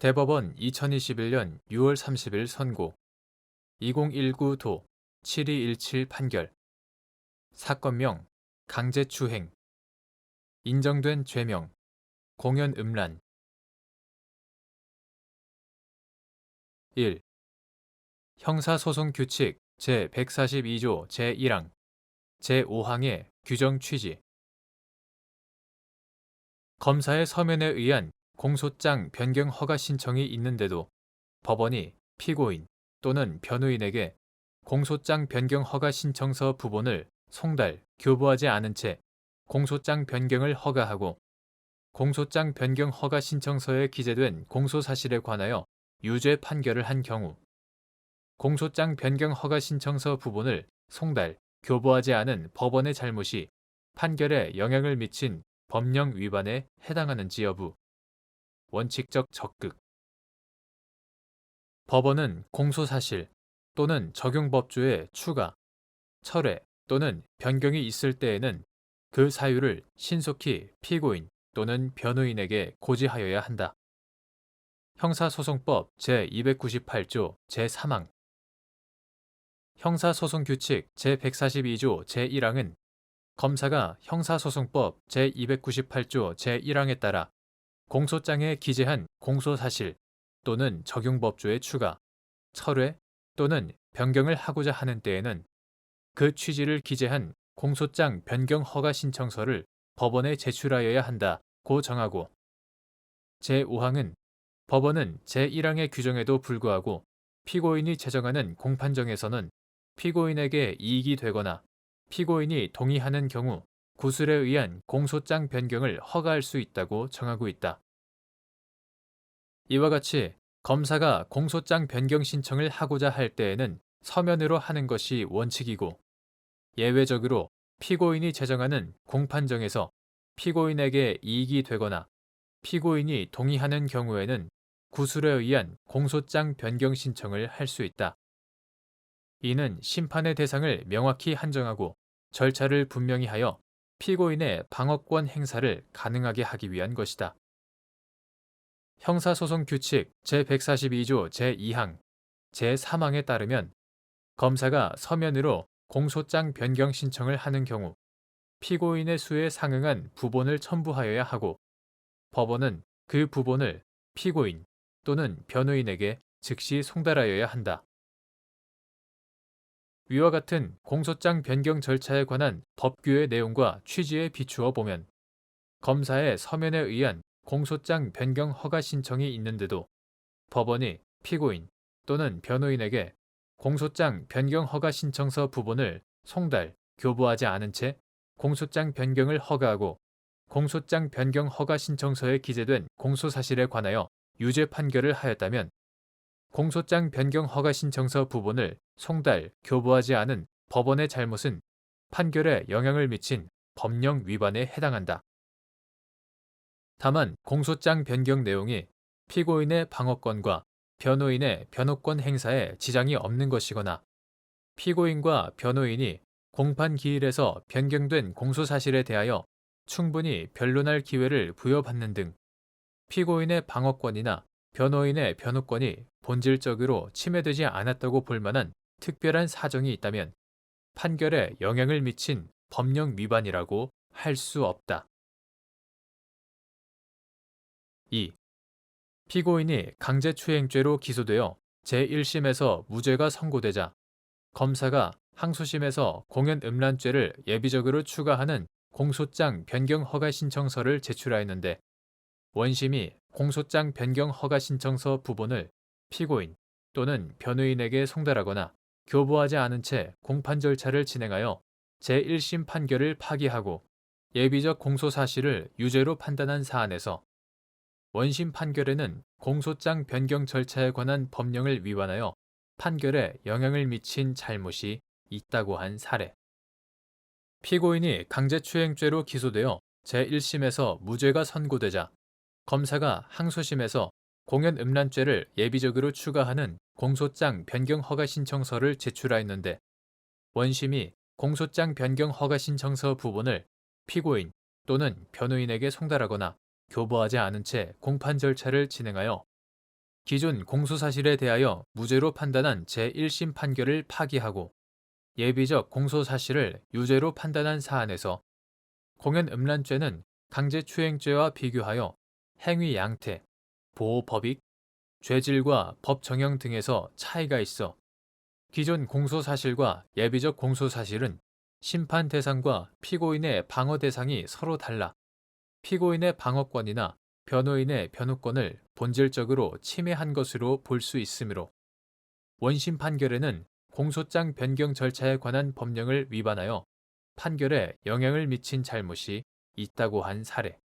대법원 2021년 6월 30일 선고 2019도 7217 판결 사건명 강제추행 인정된 죄명 공연 음란 1. 형사소송규칙 제142조 제1항 제5항의 규정 취지 검사의 서면에 의한 공소장 변경 허가 신청이 있는데도 법원이 피고인 또는 변호인에게 공소장 변경 허가 신청서 부본을 송달, 교부하지 않은 채 공소장 변경을 허가하고 공소장 변경 허가 신청서에 기재된 공소사실에 관하여 유죄 판결을 한 경우 공소장 변경 허가 신청서 부본을 송달, 교부하지 않은 법원의 잘못이 판결에 영향을 미친 법령 위반에 해당하는지 여부 원칙적 적극 법원은 공소사실 또는 적용법조의 추가, 철회 또는 변경이 있을 때에는 그 사유를 신속히 피고인 또는 변호인에게 고지하여야 한다. 형사소송법 제298조 제3항 형사소송규칙 제142조 제1항은 검사가 형사소송법 제298조 제1항에 따라 공소장에 기재한 공소사실 또는 적용법조의 추가, 철회 또는 변경을 하고자 하는 때에는 그 취지를 기재한 공소장 변경 허가 신청서를 법원에 제출하여야 한다고 정하고 제5항은 법원은 제1항의 규정에도 불구하고 피고인이 제정하는 공판정에서는 피고인에게 이익이 되거나 피고인이 동의하는 경우 구술에 의한 공소장 변경을 허가할 수 있다고 정하고 있다. 이와 같이 검사가 공소장 변경 신청을 하고자 할 때에는 서면으로 하는 것이 원칙이고 예외적으로 피고인이 제정하는 공판정에서 피고인에게 이익이 되거나 피고인이 동의하는 경우에는 구술에 의한 공소장 변경 신청을 할 수 있다. 이는 심판의 대상을 명확히 한정하고 절차를 분명히 하여 피고인의 방어권 행사를 가능하게 하기 위한 것이다. 형사소송규칙 제142조 제2항, 제3항에 따르면 검사가 서면으로 공소장 변경 신청을 하는 경우 피고인의 수에 상응한 부본을 첨부하여야 하고 법원은 그 부본을 피고인 또는 변호인에게 즉시 송달하여야 한다. 위와 같은 공소장 변경 절차에 관한 법규의 내용과 취지에 비추어 보면 검사의 서면에 의한 공소장 변경 허가 신청이 있는데도 법원이 피고인 또는 변호인에게 공소장 변경 허가 신청서 부본을 송달, 교부하지 않은 채 공소장 변경을 허가하고 공소장 변경 허가 신청서에 기재된 공소사실에 관하여 유죄 판결을 하였다면 공소장 변경 허가 신청서 부본을 송달, 교부하지 않은 법원의 잘못은 판결에 영향을 미친 법령 위반에 해당한다. 다만 공소장 변경 내용이 피고인의 방어권과 변호인의 변호권 행사에 지장이 없는 것이거나 피고인과 변호인이 공판 기일에서 변경된 공소사실에 대하여 충분히 변론할 기회를 부여받는 등 피고인의 방어권이나 변호인의 변호권이 본질적으로 침해되지 않았다고 볼 만한 특별한 사정이 있다면 판결에 영향을 미친 법령 위반이라고 할 수 없다. 2. 피고인이 강제추행죄로 기소되어 제1심에서 무죄가 선고되자 검사가 항소심에서 공연음란죄를 예비적으로 추가하는 공소장 변경 허가 신청서를 제출하였는데 원심이 공소장 변경 허가 신청서 부본을 피고인 또는 변호인에게 송달하거나 교부하지 않은 채 공판 절차를 진행하여 제1심 판결을 파기하고 예비적 공소사실을 유죄로 판단한 사안에서 원심 판결에는 공소장 변경 절차에 관한 법령을 위반하여 판결에 영향을 미친 잘못이 있다고 한 사례. 피고인이 강제추행죄로 기소되어 제1심에서 무죄가 선고되자 검사가 항소심에서 공연음란죄를 예비적으로 추가하는 공소장 변경 허가 신청서를 제출하였는데 원심이 공소장 변경 허가 신청서 부본을 피고인 또는 변호인에게 송달하거나 교부하지 않은 채 공판 절차를 진행하여 기존 공소사실에 대하여 무죄로 판단한 제1심 판결을 파기하고 예비적 공소사실을 유죄로 판단한 사안에서 공연음란죄는 강제추행죄와 비교하여 행위 양태, 보호법익, 죄질과 법 정형 등에서 차이가 있어 기존 공소사실과 예비적 공소사실은 심판 대상과 피고인의 방어 대상이 서로 달라 피고인의 방어권이나 변호인의 변호권을 본질적으로 침해한 것으로 볼 수 있으므로 원심 판결에는 공소장 변경 절차에 관한 법령을 위반하여 판결에 영향을 미친 잘못이 있다고 한 사례.